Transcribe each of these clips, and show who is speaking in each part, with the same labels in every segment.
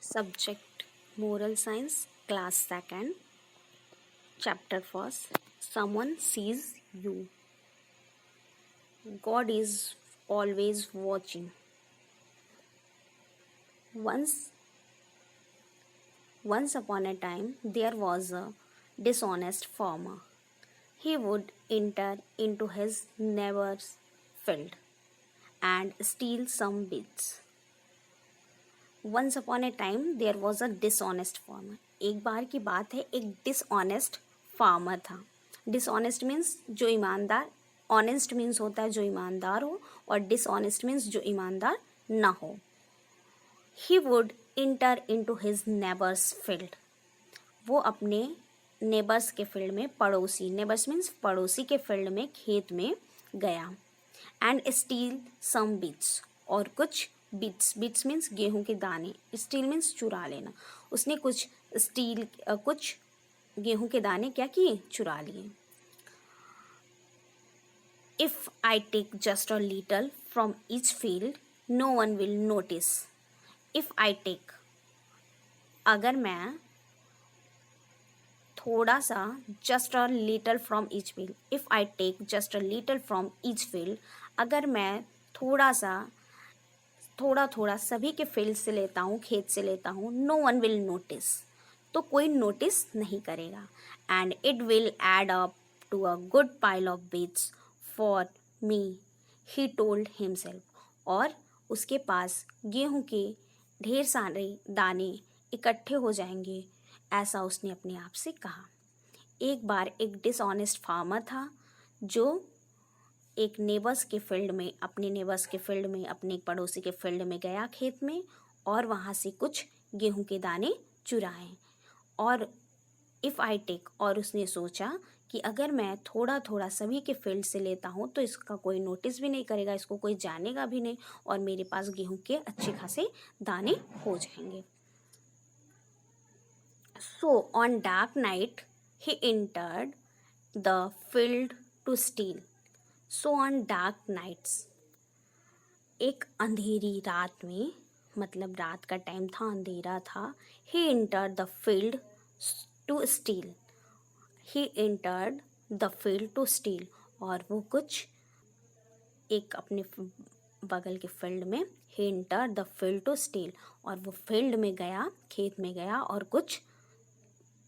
Speaker 1: Subject Moral Science, Class 2nd, Chapter 1st. Someone sees you. God is always watching. Once upon a time, there was a dishonest farmer. He would enter into his neighbor's field and steal some bits. Once upon a time, there was a dishonest farmer. एक बार की बात है, एक dishonest farmer था. Dishonest means जो ईमानदार, honest means होता है जो ईमानदार हो, और dishonest means जो ईमानदार ना हो. He would enter into his neighbor's field. वो अपने neighbors के field में, पड़ोसी, neighbors means पड़ोसी के field में, खेत में गया and steal some bits, और कुछ बिट्स मीन्स गेहूं के दाने, स्टील मीन्स चुरा लेना. उसने कुछ गेहूं के दाने क्या किए, चुरा लिए. If I take just a little from each field no one will notice. If I take, अगर मैं थोड़ा सा, just a little from each field, if I take just a little from each field, अगर मैं थोड़ा सभी के field से लेता हूँ, खेत से लेता हूँ, नो वन विल नोटिस, तो कोई नोटिस नहीं करेगा. And it will add up to a good pile of beets for me, he told himself. और उसके पास गेहूं के ढेर सारे दाने इकट्ठे हो जाएंगे, ऐसा उसने अपने आप से कहा. एक बार एक डिसऑनेस्ट फार्मर था जो एक नेबर्स के फील्ड में, अपने नेबर्स के फील्ड में, अपने एक पड़ोसी के फील्ड में गया खेत में, और वहाँ से कुछ गेहूं के दाने चुराए. और इफ़ आई टेक, और उसने सोचा कि अगर मैं थोड़ा सभी के फील्ड से लेता हूँ तो इसका कोई नोटिस भी नहीं करेगा, इसको कोई जानेगा भी नहीं, और मेरे पास गेहूं के अच्छे खासे दाने हो जाएंगे. So on dark night he entered the field to steal. So on dark nights, एक अंधेरी रात में, मतलब रात का टाइम था, अंधेरा था. He entered the field to steal. He entered the field to steal, और वो कुछ एक अपने बगल के फील्ड में, he entered the field to steal, और वो फील्ड में गया, खेत में गया और कुछ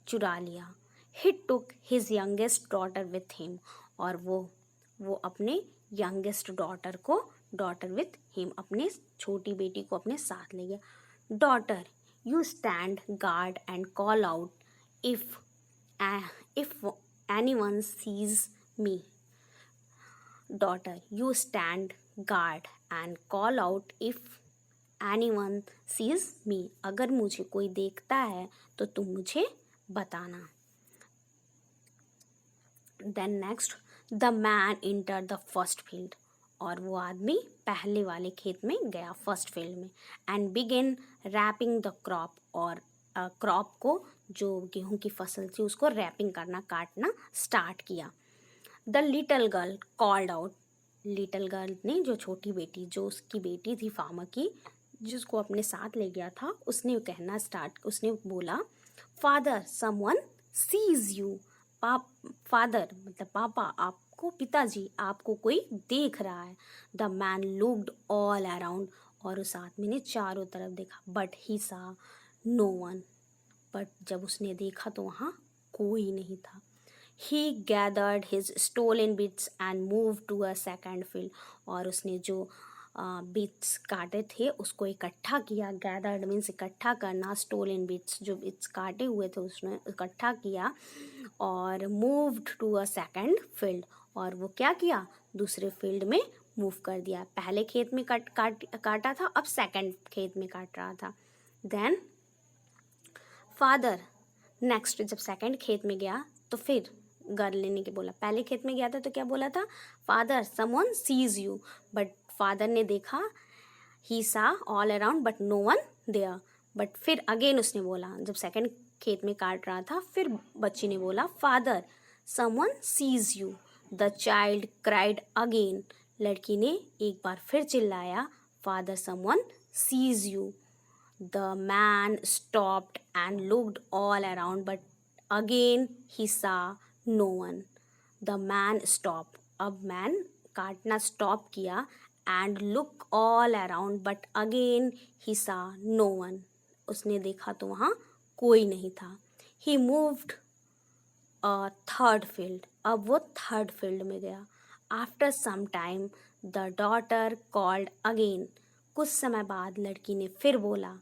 Speaker 1: चुरा लिया. He took his youngest daughter with him, और वो अपने यंगेस्ट डॉटर विथ हिम, अपने छोटी बेटी को अपने साथ ले गया. Daughter, you stand guard and call out if anyone sees me. Daughter, you stand guard and call out if anyone sees me. अगर मुझे कोई देखता है तो तुम मुझे बताना. Then next, the man enter the first field, और वो आदमी पहले वाले खेत में गया, फर्स्ट फील्ड में. And begin reaping the crop, और क्रॉप को, जो गेहूं की फसल थी, उसको रैपिंग करना, काटना स्टार्ट किया. The little girl called out. Little girl ने, जो छोटी बेटी, जो उसकी बेटी थी फार्मर की, जिसको अपने साथ ले गया था, उसने उसने बोला, father someone sees you. Father मतलब पापा, आपको, पिताजी, आपको कोई देख रहा है. The man looked all around, और उस आदमी ने चारों तरफ देखा. बट ही सा नो वन, बट जब उसने देखा तो वहाँ कोई नहीं था. He gathered his stolen bits and move to a second field, और उसने जो बिट्स काटे थे उसको इकट्ठा किया. गैदर्ड मीन्स इकट्ठा करना, स्टोलन बिट्स, जो बिट्स काटे हुए थे उसने इकट्ठा किया, और moved to a second field, और वो क्या किया, दूसरे फील्ड में मूव कर दिया. पहले खेत में काटा था, अब सेकेंड खेत में काट रहा था. देन फादर, नेक्स्ट जब सेकेंड खेत में गया तो फिर गर्ल लेने के बोला, पहले खेत में गया था तो क्या बोला था, father someone sees you. But father ने देखा, he saw all around but no one there. But फिर अगेन उसने बोला, जब सेकंड खेत में काट रहा था, फिर बच्ची ने बोला, father someone sees you. The child cried again. लड़की ने एक बार फिर चिल्लाया, father someone sees you. The man stopped and looked all around, but again he saw no one. The man stopped. अब man काटना stop किया and look all around, but again he saw no one. उसने देखा तो वहाँ कोई नहीं था. He moved a third field. अब वो third field में गया. After some time, the daughter called again. कुछ समय बाद लड़की ने फिर बोला,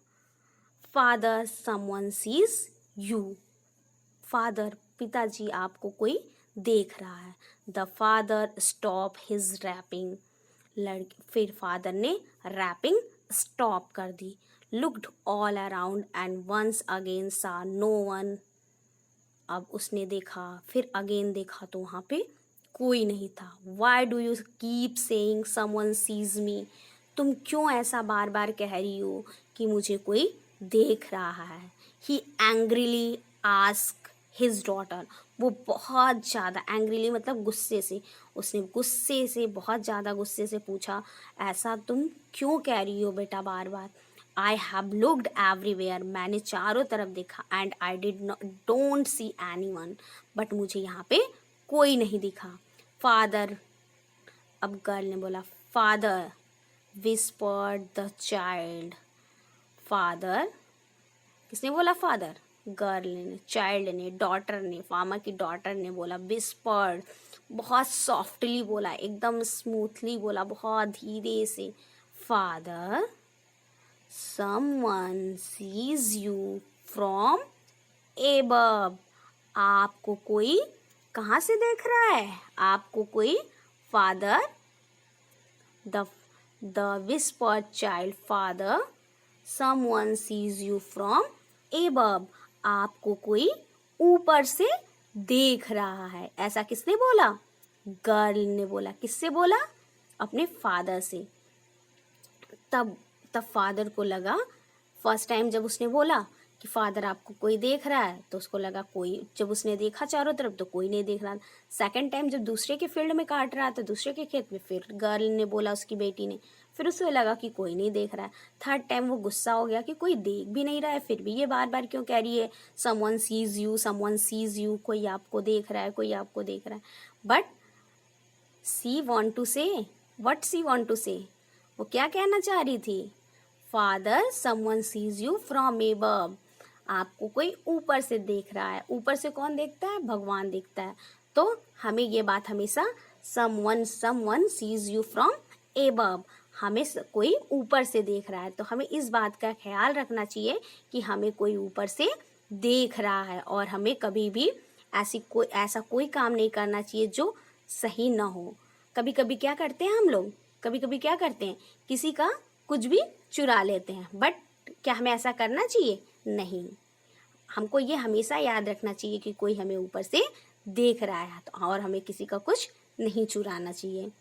Speaker 1: Father, someone sees you. Father, पिताजी आपको कोई देख रहा है. The father stopped his rapping. फिर फादर ने रैपिंग स्टॉप कर दी. Looked all around and once again saw no one. अब उसने देखा, फिर अगेन देखा तो वहाँ पे कोई नहीं था. Why do you keep saying someone sees me? तुम क्यों ऐसा बार बार कह रही हो कि मुझे कोई देख रहा है. He angrily asked his daughter. वो बहुत ज़्यादा एंग्रीली मतलब गुस्से से, उसने गुस्से से बहुत ज़्यादा गुस्से से पूछा, ऐसा तुम क्यों कह रही हो बेटा बार बार. I have looked everywhere. मैंने चारों तरफ देखा. And I don't see anyone. But मुझे यहाँ पे कोई नहीं दिखा. Father, अब गर्ल ने बोला, Father, whispered the child. Father, किसने बोला फादर? गर्ल ने, चाइल्ड ने, डॉटर ने, फार्मर की डॉटर ने बोला. विस्पर्ड, बहुत सॉफ्टली बोला, एकदम स्मूथली बोला, बहुत धीरे से. Father, someone sees you from above. आपको कोई कहाँ से देख रहा है? आपको कोई. Father, the whispered child. Father, someone sees you from above. आपको कोई ऊपर से देख रहा है. ऐसा किसने बोला? गर्ल ने बोला. किससे बोला? अपने फादर से. तब फादर को लगा, फर्स्ट टाइम जब उसने बोला कि फादर आपको कोई देख रहा है, तो उसको लगा कोई. जब उसने देखा चारों तरफ तो कोई नहीं देख रहा. सेकंड टाइम जब दूसरे के फील्ड में काट रहा था, दूसरे के खेत में, फिर गर्ल ने बोला, उसकी बेटी ने, फिर उसे लगा कि कोई नहीं देख रहा है. थर्ड टाइम वो गुस्सा हो गया कि कोई देख भी नहीं रहा है, फिर भी ये बार बार क्यों कह रही है someone sees you, someone sees you, कोई आपको देख रहा है, कोई आपको देख रहा है. बट सी वॉन्ट टू से, व्हाट सी वॉन्ट टू से, वो क्या कहना चाह रही थी? Father, someone sees you from above. आपको कोई ऊपर से देख रहा है. ऊपर से कौन देखता है? भगवान देखता है. तो हमें ये बात हमेशा someone sees you from above, हमें कोई ऊपर से देख रहा है, तो हमें इस बात का ख्याल रखना चाहिए कि हमें कोई ऊपर से देख रहा है. और हमें कभी भी ऐसा कोई काम नहीं करना चाहिए जो सही ना हो. कभी कभी क्या करते हैं हम लोग? कभी कभी क्या करते हैं? किसी का कुछ भी चुरा लेते हैं. बट क्या हमें ऐसा करना चाहिए? नहीं. हमको ये हमेशा याद रखना चाहिए कि कोई हमें ऊपर से देख रहा है, तो और हमें किसी का कुछ नहीं चुराना चाहिए.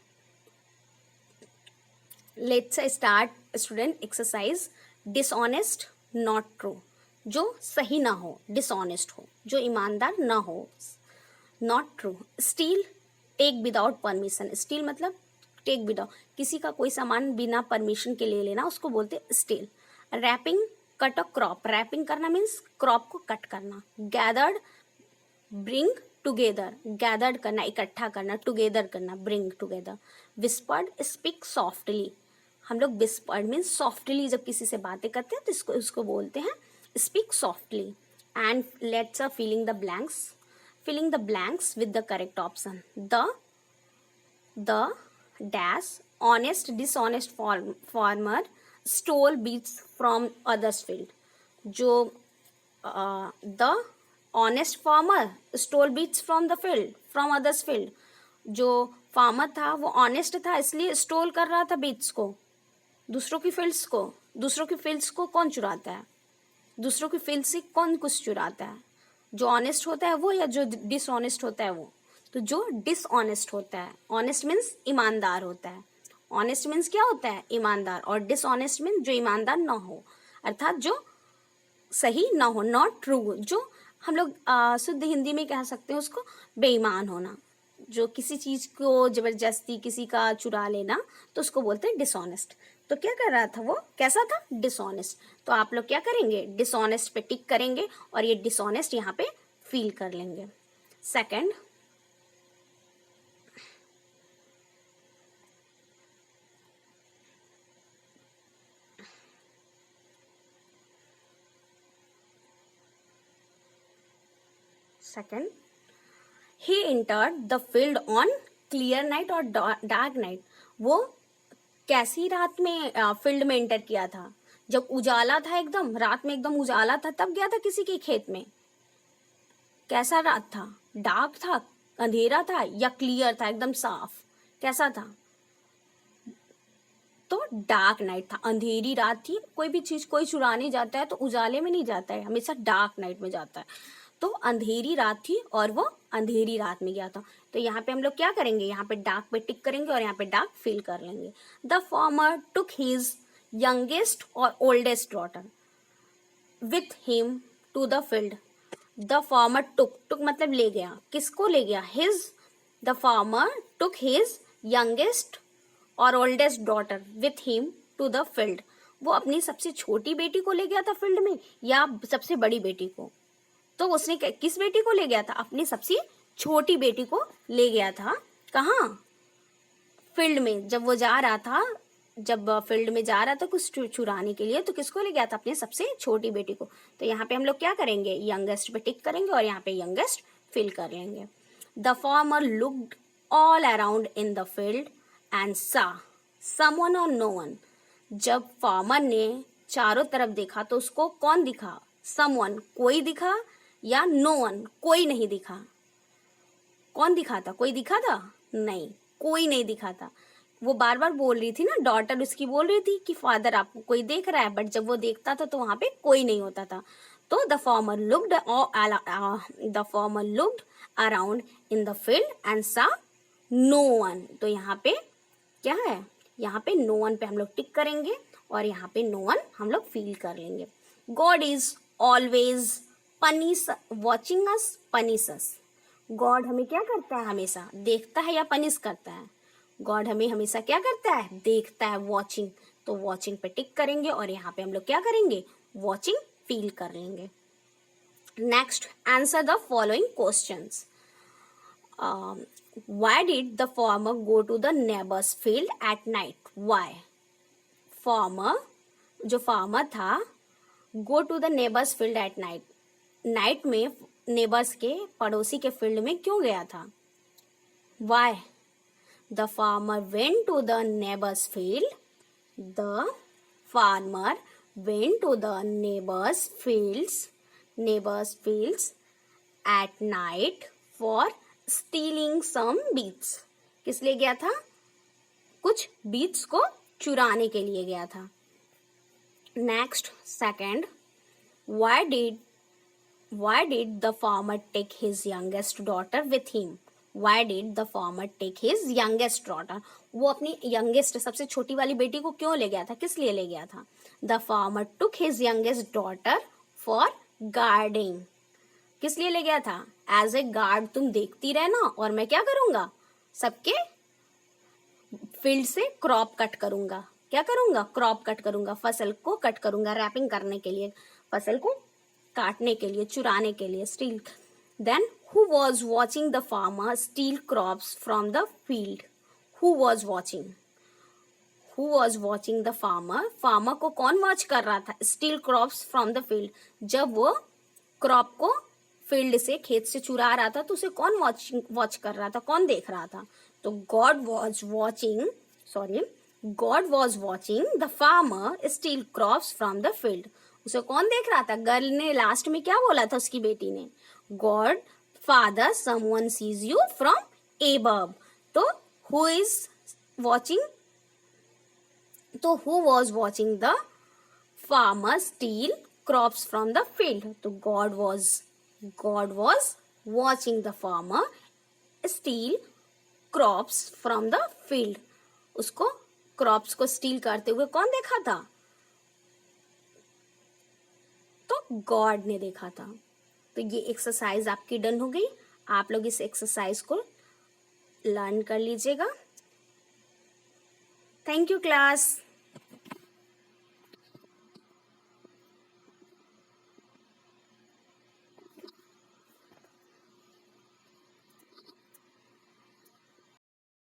Speaker 1: Let's start student exercise. Dishonest, not true. जो सही ना हो, डिसऑनेस्ट हो, जो ईमानदार ना हो. Not true. Steal, take without permission. Steal मतलब टेक विदाउट, किसी का कोई सामान बिना परमिशन के ले लेना, उसको बोलते steal. Reaping, cut a crop. Reaping करना मीन्स क्रॉप को कट करना. Gathered, bring together. गैदर्ड करना, इकट्ठा करना, टुगेदर करना, bring together. Whispered, speak softly. हम लोग विस्पर्ड मीन्स सॉफ्टली जब किसी से बातें करते हैं तो उसको बोलते हैं speak softly. And let's filling the blanks. Filling the blanks with the correct option. The dash, honest, dishonest farmer stole beets from others field. जो the honest farmer stole beets from the field, from others field. जो farmer था वो honest था, इसलिए stall कर रहा था beats को, दूसरों की फील्ड्स को. दूसरों की फील्ड्स को कौन चुराता है? दूसरों की फील्ड से कौन कुछ चुराता है? जो ऑनेस्ट होता है वो, या जो डिसऑनेस्ट होता है वो? तो जो डिसऑनेस्ट होता है. ऑनेस्ट मीन्स ईमानदार होता है. ऑनेस्ट मीन्स क्या होता है? ईमानदार. और डिसऑनेस्ट मीन्स जो ईमानदार ना हो, अर्थात जो सही ना हो. नॉट ट्रू, जो हम लोग शुद्ध हिंदी में कह सकते हैं उसको बेईमान होना. जो किसी चीज़ को ज़बरदस्ती किसी का चुरा लेना, तो उसको बोलते हैं डिसऑनेस्ट. तो क्या कर रहा था वो, कैसा था, डिसऑनेस्ट। तो आप लोग क्या करेंगे, डिसऑनेस्ट पे टिक करेंगे और ये डिसऑनेस्ट यहाँ पे फील कर लेंगे। Second, he entered the field on clear night और डार्क नाइट। वो कैसी रात में फील्ड में एंटर किया था, जब उजाला था, एकदम रात में एकदम उजाला था तब गया था किसी के खेत में। कैसा रात था, डार्क था, अंधेरा था, या क्लियर था, एकदम साफ, कैसा था, तो डार्क नाइट था, अंधेरी रात थी। कोई भी चीज कोई चुराने जाता है तो उजाले में नहीं जाता है, हमेशा डार्क नाइट में जाता है। तो अंधेरी रात थी और वो अंधेरी रात में गया था। तो यहाँ पे हम लोग क्या करेंगे, यहाँ पे डार्क पे टिक करेंगे और यहाँ पे डार्क फिल कर लेंगे। The farmer took his youngest और oldest daughter with him to the field. The farmer took मतलब ले गया, किसको ले गया, his, the farmer took his youngest और oldest daughter with him to the field. वो अपनी सबसे छोटी बेटी को ले गया था फील्ड में या सबसे बड़ी बेटी को, तो उसने किस बेटी को ले गया था, अपनी सबसे छोटी बेटी को ले गया था। कहाँ, फील्ड में। जब वो जा रहा था, जब फील्ड में जा रहा था कुछ चुराने के लिए, तो किसको ले गया था, अपनी सबसे छोटी बेटी को। तो यहाँ पे हम लोग क्या करेंगे, यंगेस्ट पे टिक करेंगे और यहाँ पे यंगेस्ट फिल कर लेंगे। The farmer looked all around in the field and सा समवन और नो वन। जब फार्मर ने चारों तरफ देखा तो उसको कौन दिखा, समवन कोई दिखा, या नो वन कोई नहीं दिखा। कौन दिखा था, कोई दिखा था, नहीं, कोई नहीं दिखा था। वो बार बार बोल रही थी ना, डॉटर उसकी बोल रही थी कि फादर आपको कोई देख रहा है, बट जब वो देखता था तो वहां पे कोई नहीं होता था। तो the farmer looked around in the field and सा नो वन। तो यहाँ पे क्या है, यहाँ पे नो वन पे हम लोग टिक करेंगे और यहाँ पे नो वन हम लोग फील कर लेंगे। God is always watching us, punish us. God हमें क्या करता है, हमेशा देखता है या पनिश करता है, गॉड हमें हमेशा क्या करता है, देखता है, वॉचिंग। तो वॉचिंग पे टिक करेंगे और यहाँ पे हम लोग क्या करेंगे, वॉचिंग फील कर लेंगे। Next, answer the following questions. Why did the farmer go to the neighbor's field at night? Why? Farmer, जो farmer था, go to the neighbor's field at night. Night में neighbors के पड़ोसी के field में क्यों गया था? Why? The farmer went to the neighbor's field. The farmer went to the neighbor's fields at night for stealing some beets. किस लिए गया था, कुछ बीट्स को चुराने के लिए गया था। Next, second, why did the farmer take his youngest daughter with him? Why did the farmer take his youngest daughter? वो अपनी youngest सबसे छोटी वाली बेटी को क्यों ले गया था, किस लिए ले गया था? The farmer took his youngest daughter for guarding. किस लिए ले गया था, एज ए गार्ड, तुम देखती रहना और मैं क्या करूंगा, सबके फील्ड से क्रॉप कट करूंगा। क्या करूंगा, क्रॉप कट करूंगा, फसल को कट करूंगा, रैपिंग करने के लिए, फसल को काटने के लिए, चुराने के लिए, steal. Then who was watching the farmer steal crops from the field? Who was watching the farmer? Farmer को कौन वॉच कर रहा था, steal crops from the field. जब वो क्रॉप को फील्ड से, खेत से चुरा रहा था तो उसे कौन वॉच कर रहा था, कौन देख रहा था? तो God was watching the farmer steal crops from the field. उसे कौन देख रहा था, गर्ल ने लास्ट में क्या बोला था उसकी बेटी ने, god father someone sees you from above. तो who was watching the farmer steal crops from the field? तो God was watching the farmer steal crops from the field. उसको crops को steal करते हुए कौन देखा था, तो God ने देखा था। तो ये एक्सरसाइज आपकी डन हो गई। आप लोग इस एक्सरसाइज को लर्न कर लीजिएगा। Thank you class.